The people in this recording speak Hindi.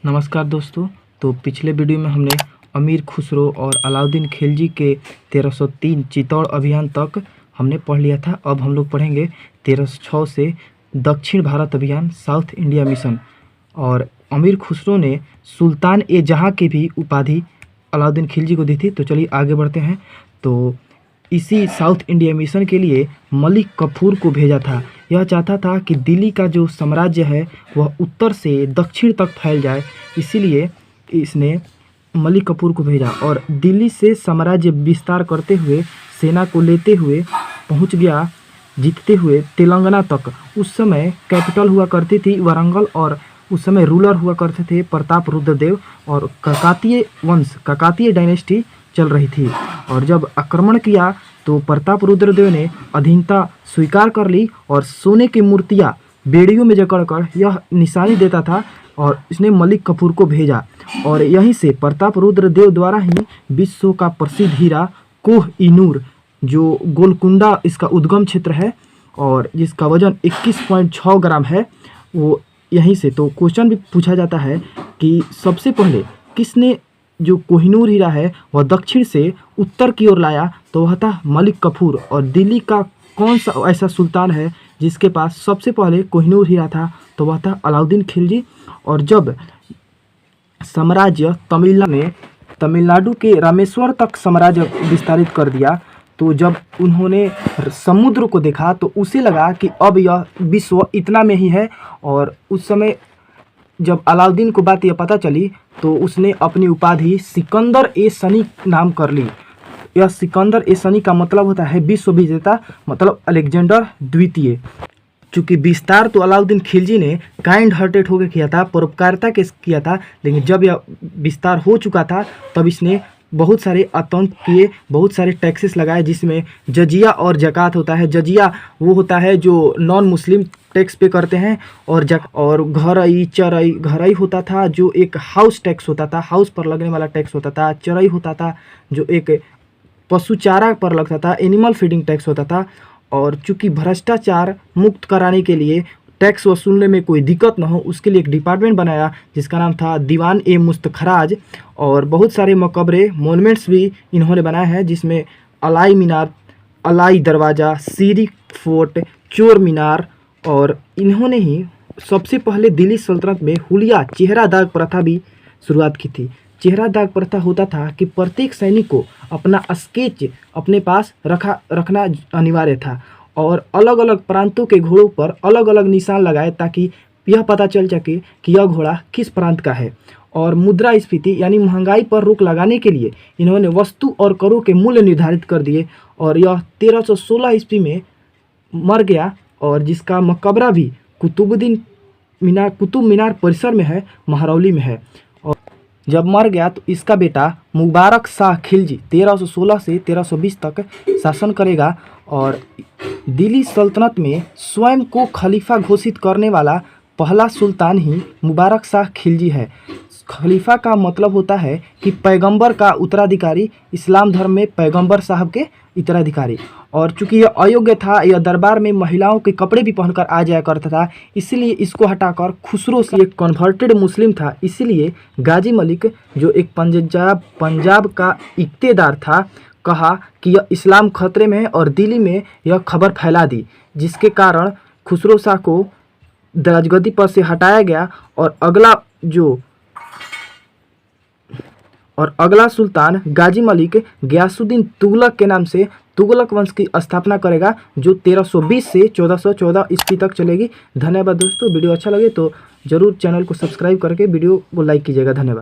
नमस्कार दोस्तों। तो पिछले वीडियो में हमने अमीर खुसरो और अलाउद्दीन खिलजी के 1303 चित्तौड़ अभियान तक हमने पढ़ लिया था। अब हम लोग पढ़ेंगे 1306 से दक्षिण भारत अभियान, साउथ इंडिया मिशन। और अमीर खुसरो ने सुल्तान ए जहाँ की भी उपाधि अलाउद्दीन खिलजी को दी थी। तो चलिए आगे बढ़ते हैं। तो इसी साउथ इंडिया मिशन के लिए मलिक कफूर को भेजा था। यह चाहता था कि दिल्ली का जो साम्राज्य है वह उत्तर से दक्षिण तक फैल जाए, इसीलिए इसने मलिक कफूर को भेजा और दिल्ली से साम्राज्य विस्तार करते हुए सेना को लेते हुए पहुंच गया, जीतते हुए तेलंगाना तक। उस समय कैपिटल हुआ करती थी वारंगल और उस समय रूलर हुआ करते थे प्रताप रुद्रदेव और काकातीय वंश, काकातीय डायनेस्टी चल रही थी। और जब आक्रमण किया तो प्रताप रुद्रदेव ने अधीनता स्वीकार कर ली और सोने की मूर्तियाँ बेड़ियों में जकड़कर यह निशानी देता था और इसने मलिक कफूर को भेजा। और यहीं से प्रताप रुद्रदेव द्वारा ही विश्व का प्रसिद्ध हीरा कोह ई नूर, जो गोलकुंडा इसका उद्गम क्षेत्र है और जिसका वजन 21.6 ग्राम है, वो यहीं से। तो क्वेश्चन भी पूछा जाता है कि सबसे पहले किसने जो कोहिनूर हीरा है वह दक्षिण से उत्तर की ओर लाया, तो वह था मलिक कफूर। और दिल्ली का कौन सा ऐसा सुल्तान है जिसके पास सबसे पहले कोहिनूर हीरा था, तो वह था अलाउद्दीन खिलजी। और जब साम्राज्य तमिलनाडु के रामेश्वर तक साम्राज्य विस्तारित कर दिया, तो जब उन्होंने समुद्र को देखा तो उसे लगा कि अब यह विश्व इतना में ही है। और उस समय जब अलाउद्दीन को बात यह पता चली तो उसने अपनी उपाधि सिकंदर ए सनी नाम कर ली। यह सिकंदर ए सनी का मतलब होता है विश्व विजेता, मतलब अलेक्जेंडर द्वितीय। चूँकि विस्तार तो अलाउद्दीन खिलजी ने काइंड हार्टेड होकर किया था, परोपकारिता के किया था, लेकिन जब यह विस्तार हो चुका था तब इसने बहुत सारे आतंक किए, बहुत सारे टैक्सेस लगाए, जिसमें जजिया और जकात होता है। जजिया वो होता है जो नॉन मुस्लिम टैक्स पे करते हैं, और घरई चरई, घरई होता था जो एक हाउस टैक्स होता था, हाउस पर लगने वाला टैक्स होता था। चरई होता था जो एक पशु चारा पर लगता था, एनिमल फीडिंग टैक्स होता था। और चूँकि भ्रष्टाचार मुक्त कराने के लिए, टैक्स वसूलने में कोई दिक्कत न हो, उसके लिए एक डिपार्टमेंट बनाया जिसका नाम था दीवान ए मुस्तखराज। और बहुत सारे मकबरे, मोनूमेंट्स भी इन्होंने बनाए हैं, जिसमें अलाई मीनार, अलाई दरवाज़ा, सीरी फोर्ट, चोर मीनार। और इन्होंने ही सबसे पहले दिल्ली सल्तनत में हुलिया चेहरा दाग प्रथा भी शुरुआत की थी। चेहरा दाग प्रथा होता था कि प्रत्येक सैनिक को अपना स्केच अपने पास रखना अनिवार्य था और अलग अलग प्रांतों के घोड़ों पर अलग अलग निशान लगाए, ताकि यह पता चल सके कि यह घोड़ा किस प्रांत का है। और मुद्रास्फीति यानी महंगाई पर रोक लगाने के लिए इन्होंने वस्तु और करों के मूल्य निर्धारित कर दिए। और यह 1316 ईस्वी में मर गया और जिसका मकबरा भी कुतुब मीनार परिसर में है, महरौली में है। और जब मर गया तो इसका बेटा मुबारक शाह खिलजी 1316 से 1320 तक शासन करेगा। और दिल्ली सल्तनत में स्वयं को खलीफा घोषित करने वाला पहला सुल्तान ही मुबारक शाह खिलजी है। खलीफा का मतलब होता है कि पैगंबर का उत्तराधिकारी, इस्लाम धर्म में पैगंबर साहब के उत्तराधिकारी। और चूंकि यह अयोग्य था, यह दरबार में महिलाओं के कपड़े भी पहनकर आ जाया करता था, इसलिए इसको हटाकर खुसरो से एक कन्वर्टेड मुस्लिम था, इसलिए गाजी मलिक जो एक पंजाब का इक्तेदार था, कहा कि यह इस्लाम खतरे में है और दिल्ली में यह खबर फैला दी, जिसके कारण खुसरो शाह को राजगद्दी पर से हटाया गया। और अगला सुल्तान गाजी मलिक गयासुद्दीन तुगलक के नाम से तुगलक वंश की स्थापना करेगा, जो 1320 से 1414 ईस्वी तक चलेगी। धन्यवाद दोस्तों। वीडियो अच्छा लगे तो ज़रूर चैनल को सब्सक्राइब करके वीडियो को लाइक कीजिएगा। धन्यवाद।